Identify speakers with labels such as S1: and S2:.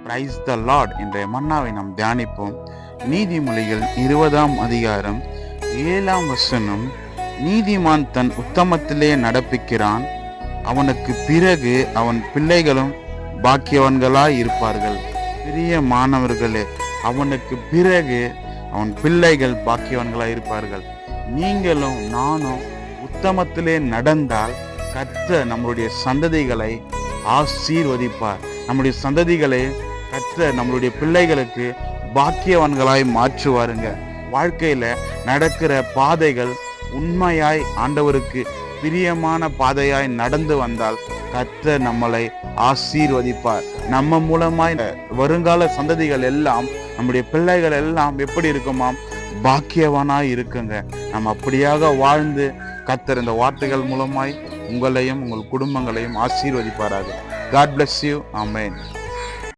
S1: Praise the Lord என்ற மன்னாவை நாம் தியானிப்போம். நீதிமொழிகள் 20ஆம் அதிகாரம் 7ஆம் வசனம். நீதிமான் தன் உத்தமத்திலே நடப்பிக்கிறான், அவனுக்கு பிறகு அவன் பிள்ளைகளும் பாக்கியவான்களாய் இருப்பார்கள். பிரிய மாணவர்களே, அவனுக்கு பிறகு அவன் பிள்ளைகள் பாக்கியவான்களாய் இருப்பார்கள். நீங்களும் நானும் உத்தமத்திலே நடந்தால் கர்த்தர் நம்மளுடைய சந்ததிகளை ஆசீர்வதிப்பார். நம்முடைய சந்ததிகளை கர்த்தர் நம்மளுடைய பிள்ளைகளுக்கு பாக்கியவான்களாய் மாற்றுவாருங்க. வாழ்க்கையில நடக்கிற பாதைகள் உண்மையாய் ஆண்டவருக்கு பிரியமான பாதையாய் நடந்து வந்தால் கர்த்தர் நம்மளை ஆசீர்வதிப்பார். நம்ம மூலமாய் வருங்கால சந்ததிகள் எல்லாம், நம்முடைய பிள்ளைகள் எல்லாம் எப்படி இருக்குமாம்? பாக்கியவானாய் இருக்குங்க. நம்ம அப்படியாக வாழ்ந்து கர்த்தர் இந்த வார்த்தைகள் மூலமாய் உங்களையும் உங்கள் குடும்பங்களையும் ஆசீர்வதிப்பாராக. God bless you. Amen.